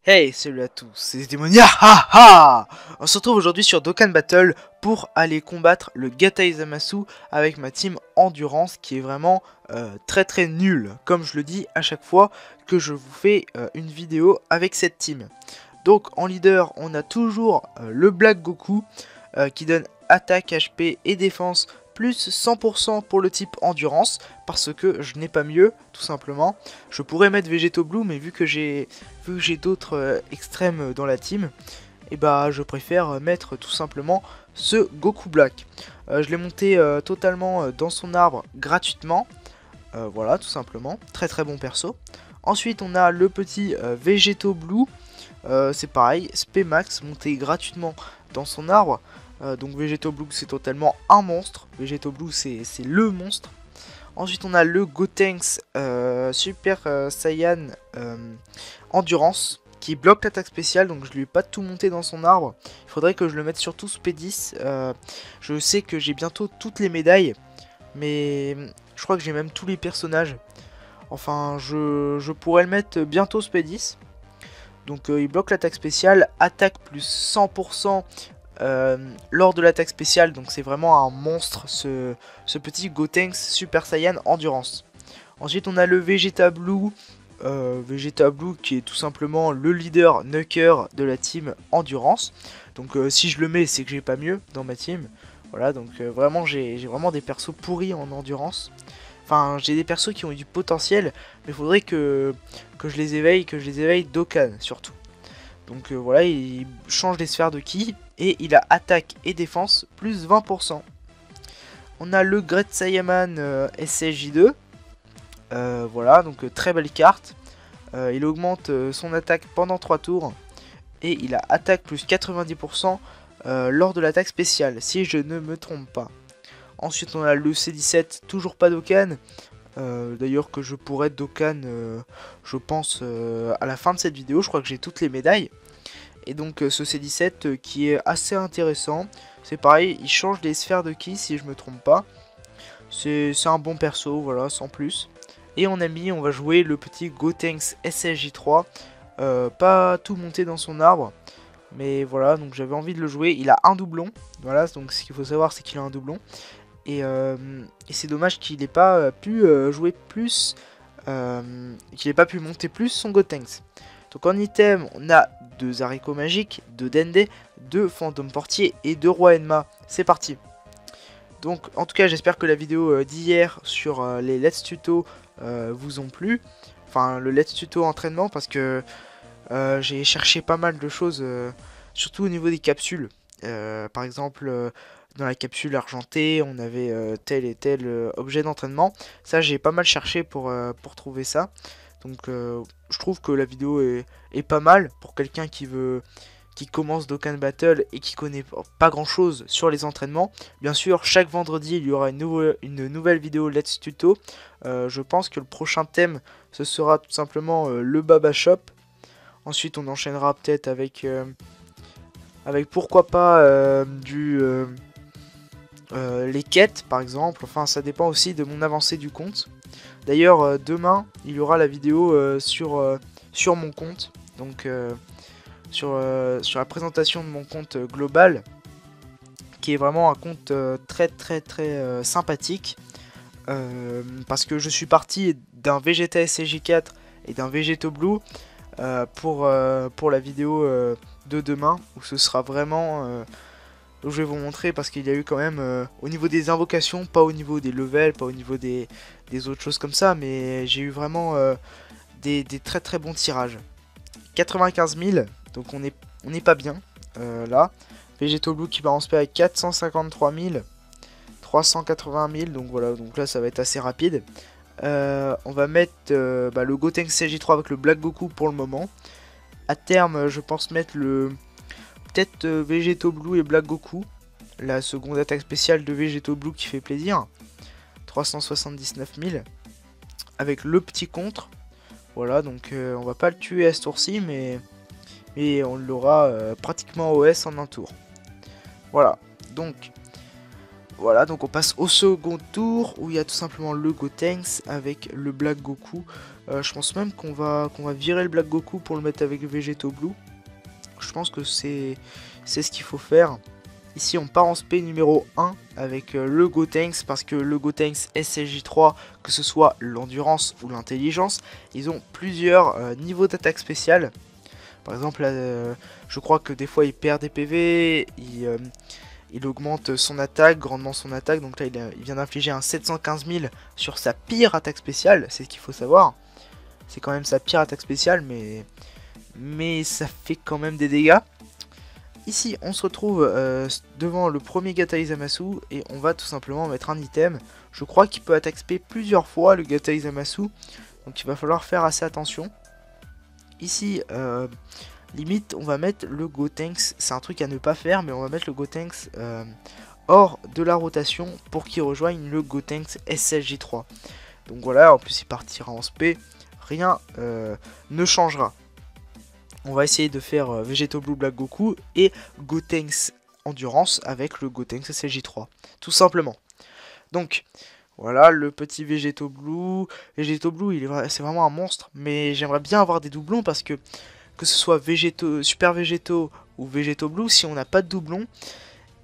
Hey, salut à tous, c'est Démonia, haha. On se retrouve aujourd'hui sur Dokkan Battle pour aller combattre le Gatai Zamasu avec ma team Endurance qui est vraiment très nulle, comme je le dis à chaque fois que je vous fais une vidéo avec cette team. Donc en leader, on a toujours le Black Goku qui donne attaque, HP et défense plus 100% pour le type endurance, parce que je n'ai pas mieux, tout simplement. Je pourrais mettre Végéto Blue, mais vu que j'ai d'autres extrêmes dans la team, et bah je préfère mettre tout simplement ce Goku Black. Je l'ai monté totalement dans son arbre gratuitement, voilà tout simplement, très bon perso. Ensuite on a le petit Végéto Blue, c'est pareil, SP Max monté gratuitement dans son arbre. Donc Végéto Blue c'est totalement un monstre, Végéto Blue c'est le monstre. Ensuite on a le Gotenks Super Saiyan Endurance qui bloque l'attaque spéciale, donc je lui ai pas tout monté dans son arbre. Il faudrait que je le mette surtout SP10. Je sais que j'ai bientôt toutes les médailles, mais je crois que j'ai même tous les personnages. Enfin je pourrais le mettre bientôt SP10. Donc il bloque l'attaque spéciale, attaque plus 100% lors de l'attaque spéciale, donc c'est vraiment un monstre ce petit Gotenks Super Saiyan Endurance. Ensuite on a le Vegeta Blue, qui est tout simplement le leader Nucker de la team Endurance. Donc si je le mets c'est que j'ai pas mieux dans ma team. Voilà, donc vraiment j'ai vraiment des persos pourris en Endurance. Enfin j'ai des persos qui ont eu du potentiel, mais il faudrait que je les éveille Dokkan surtout. Donc voilà, il change les sphères de ki et il a attaque et défense plus 20%. On a le Great Saiyaman SSJ2. Voilà, donc très belle carte. Il augmente son attaque pendant 3 tours. Et il a attaque plus 90% lors de l'attaque spéciale, si je ne me trompe pas. Ensuite on a le C17, toujours pas Dokkan. D'ailleurs que je pourrais Dokkan, je pense, à la fin de cette vidéo. Je crois que j'ai toutes les médailles. Et donc ce C17 qui est assez intéressant. C'est pareil, il change les sphères de ki si je me trompe pas. C'est un bon perso, voilà, sans plus. Et on va jouer le petit Gotenks SSJ3. Pas tout monté dans son arbre. Mais voilà, donc j'avais envie de le jouer. Il a un doublon. Voilà, donc ce qu'il faut savoir c'est qu'il a un doublon. Et c'est dommage qu'il n'ait pas pu jouer plus, qu'il n'ait pas pu monter plus son Gotenks. Donc en item, on a 2 haricots magiques, 2 Dende, 2 fantômes portiers et 2 rois Enma. C'est parti. Donc en tout cas j'espère que la vidéo d'hier sur les Let's Tuto vous ont plu. Enfin le Let's Tuto entraînement, parce que j'ai cherché pas mal de choses, surtout au niveau des capsules. Par exemple dans la capsule argentée on avait tel et tel objet d'entraînement. Ça j'ai pas mal cherché pour trouver ça. Donc je trouve que la vidéo est pas mal pour quelqu'un qui commence Dokkan Battle et qui connaît pas grand chose sur les entraînements. Bien sûr, chaque vendredi il y aura une nouvelle vidéo Let's Tuto. Je pense que le prochain thème ce sera tout simplement le Baba Shop. Ensuite on enchaînera peut-être avec pourquoi pas les quêtes par exemple. Enfin ça dépend aussi de mon avancée du compte. D'ailleurs demain il y aura la vidéo sur mon compte, donc sur la présentation de mon compte global, qui est vraiment un compte très sympathique, parce que je suis parti d'un Vegeta SSJ4 et d'un Végéto Blue pour la vidéo de demain, où ce sera vraiment donc je vais vous montrer, parce qu'il y a eu quand même au niveau des invocations, pas au niveau des levels, pas au niveau des autres choses comme ça, mais j'ai eu vraiment des très bons tirages. 95 000, donc on est pas bien là. Végéto Blue qui va en spé avec 453 000, 380 000, donc voilà, donc là ça va être assez rapide. On va mettre le Gotenks CJ3 avec le Black Goku pour le moment. À terme je pense mettre peut-être Végéto Blue et Black Goku. La seconde attaque spéciale de Végéto Blue qui fait plaisir. 379 000. Avec le petit contre. Voilà, donc on va pas le tuer à ce tour-ci, mais on l'aura pratiquement OS en un tour. Voilà, donc on passe au second tour, où il y a tout simplement le Gotenks avec le Black Goku Je pense même qu'on va virer le Black Goku pour le mettre avec Vegeto Blue. Je pense que c'est ce qu'il faut faire. Ici on part en spé numéro 1 avec le Gotenks, parce que le Gotenks SSJ3, que ce soit l'endurance ou l'intelligence, ils ont plusieurs niveaux d'attaque spéciale. Par exemple, je crois que des fois il perd des PV, il augmente son attaque, grandement son attaque. Donc là il vient d'infliger un 715 000 sur sa pire attaque spéciale, c'est ce qu'il faut savoir. C'est quand même sa pire attaque spéciale, mais ça fait quand même des dégâts. Ici on se retrouve devant le premier Gata Izamasu et on va tout simplement mettre un item. Je crois qu'il peut attaque spé plusieurs fois le Gata Izamasu, donc il va falloir faire assez attention. Ici limite on va mettre le Gotenks, c'est un truc à ne pas faire, mais on va mettre le Gotenks hors de la rotation pour qu'il rejoigne le Gotenks SSJ3. Donc voilà, en plus il partira en spé, rien ne changera. On va essayer de faire Vegeto Blue Black Goku et Gotenks Endurance avec le Gotenks SSJ3, tout simplement. Donc voilà le petit Vegeto Blue. Vegeto Blue, c'est vraiment un monstre, mais j'aimerais bien avoir des doublons parce que ce soit Super Vegeto ou Vegeto Blue, si on n'a pas de doublon,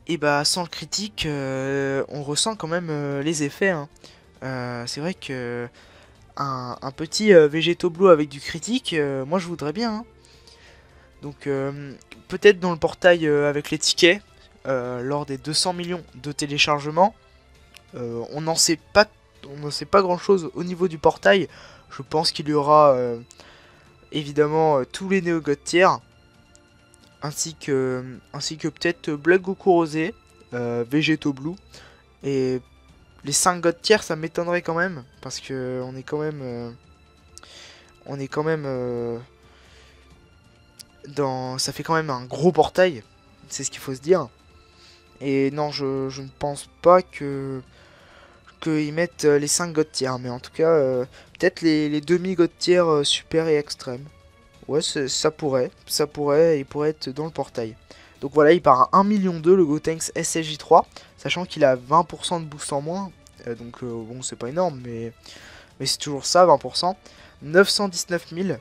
et bah sans le critique, on ressent quand même les effets. Hein. C'est vrai que un petit Vegeto Blue avec du critique, moi je voudrais bien. Hein. Donc peut-être dans le portail avec les tickets, lors des 200 millions de téléchargements, on n'en sait pas grand chose au niveau du portail. Je pense qu'il y aura évidemment tous les Neo God Tier, ainsi que peut-être Black Goku Rosé, Vegeto Blue, et les 5 God Tier ça m'étonnerait quand même, parce que on est quand même ça fait quand même un gros portail, c'est ce qu'il faut se dire. Et non, je ne pense pas qu'ils mettent les 5 God Tier, mais en tout cas peut-être les demi God Tier super et extrême. Ouais, ça pourrait, il pourrait être dans le portail. Donc voilà, il part à 1,2 million le Gotenks SSJ3, sachant qu'il a 20% de boost en moins. Donc bon, c'est pas énorme, mais c'est toujours ça, 20%. 919 000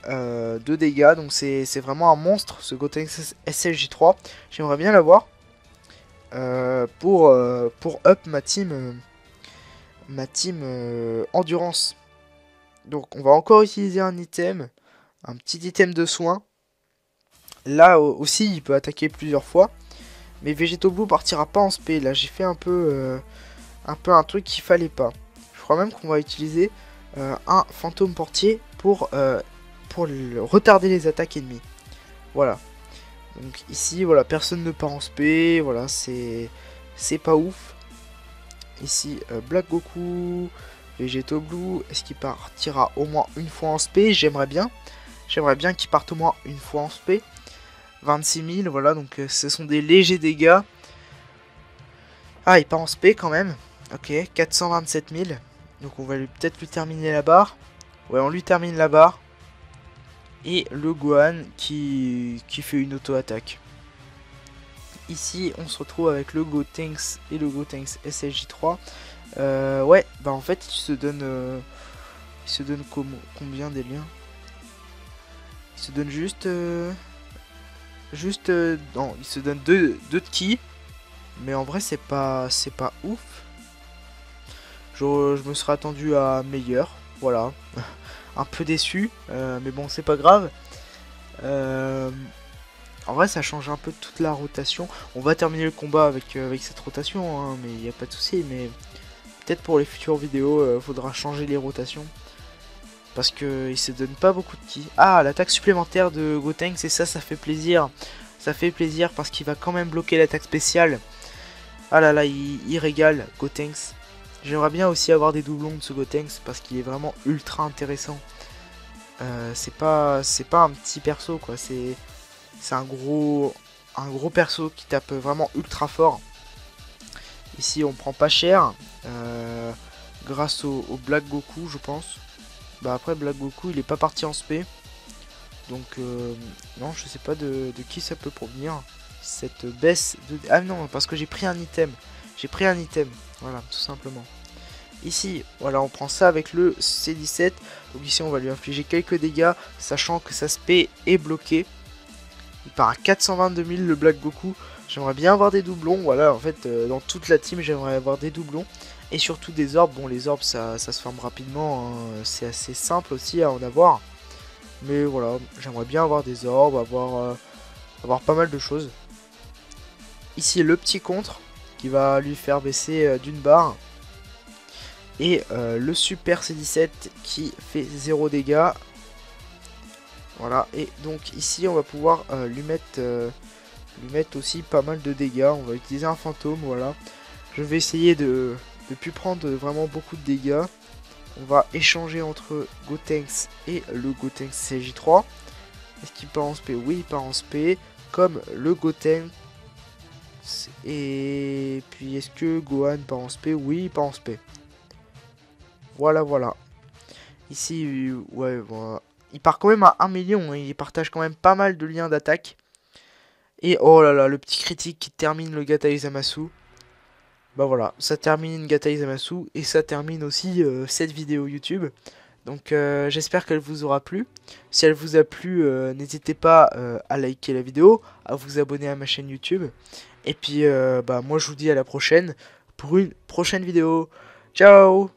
de dégâts, donc c'est vraiment un monstre ce Gotenks SSJ3. J'aimerais bien l'avoir pour up ma team endurance. Donc on va encore utiliser un item, un petit item de soin. Là aussi il peut attaquer plusieurs fois, mais Vegeto Blue partira pas en spé. Là j'ai fait un peu un truc qu'il fallait pas. Je crois même qu'on va utiliser un fantôme portier pour retarder les attaques ennemies. Voilà. Donc ici voilà, personne ne part en spé, voilà, c'est pas ouf. Ici Black Goku, Vegeto Blue, est-ce qu'il partira au moins une fois en spé? J'aimerais bien qu'il parte au moins une fois en spé. 26 000, voilà, donc ce sont des légers dégâts. Ah, il part en spé quand même. Ok, 427 000. Donc on va peut-être lui terminer la barre. Ouais, on lui termine la barre. Et le Gohan qui fait une auto-attaque. Ici, on se retrouve avec le Gotenks et le Gotenks SSJ3. Ouais, bah en fait, il se donne combien des liens? Il se donne juste... non, il se donne deux de ki. Mais en vrai, c'est pas ouf. Je me serais attendu à meilleur. Voilà. Un peu déçu. Mais bon, c'est pas grave. En vrai, ça change un peu toute la rotation. On va terminer le combat avec cette rotation. Hein, mais il n'y a pas de souci. Mais peut-être pour les futures vidéos, faudra changer les rotations. Parce qu'il se donne pas beaucoup de ki. Ah, l'attaque supplémentaire de Gotenks. Et ça fait plaisir. Ça fait plaisir parce qu'il va quand même bloquer l'attaque spéciale. Ah là là, il régale Gotenks. J'aimerais bien aussi avoir des doublons de ce Gotenks parce qu'il est vraiment ultra intéressant. C'est pas un petit perso quoi, c'est un gros perso qui tape vraiment ultra fort. Ici on prend pas cher grâce au Black Goku je pense. Bah après Black Goku il est pas parti en spé. Donc non je sais pas de qui ça peut provenir. Cette baisse de... Ah non, parce que j'ai pris un item. Voilà, tout simplement. Ici, voilà, on prend ça avec le C17. Donc ici, on va lui infliger quelques dégâts, sachant que sa spé est bloquée. Il part à 422 000 le Black Goku. J'aimerais bien avoir des doublons. Voilà, en fait, dans toute la team, j'aimerais avoir des doublons. Et surtout des orbes. Bon, les orbes, ça se forme rapidement. Hein. C'est assez simple aussi à en avoir. Mais voilà, j'aimerais bien avoir des orbes, avoir pas mal de choses. Ici, le petit contre qui va lui faire baisser d'une barre. Et le super C17 qui fait 0 dégâts. Voilà, et donc ici on va pouvoir lui mettre aussi pas mal de dégâts. On va utiliser un fantôme, voilà. Je vais essayer de plus prendre vraiment beaucoup de dégâts. On va échanger entre Gotenks et le Gotenks CJ3. Est-ce qu'il part en SP? Oui, il part en SP. Comme le Gotenks. Et puis est-ce que Gohan part en SP? Oui, il part en SP. Voilà, voilà. Ici, ouais, voilà. Il part quand même à 1 million. Hein. Il partage quand même pas mal de liens d'attaque. Et oh là là, le petit critique qui termine le Gatai Zamasu. Bah voilà, ça termine Gatai Zamasu et ça termine aussi cette vidéo YouTube. Donc j'espère qu'elle vous aura plu. Si elle vous a plu, n'hésitez pas à liker la vidéo, à vous abonner à ma chaîne YouTube. Et puis bah moi je vous dis à la prochaine pour une prochaine vidéo. Ciao!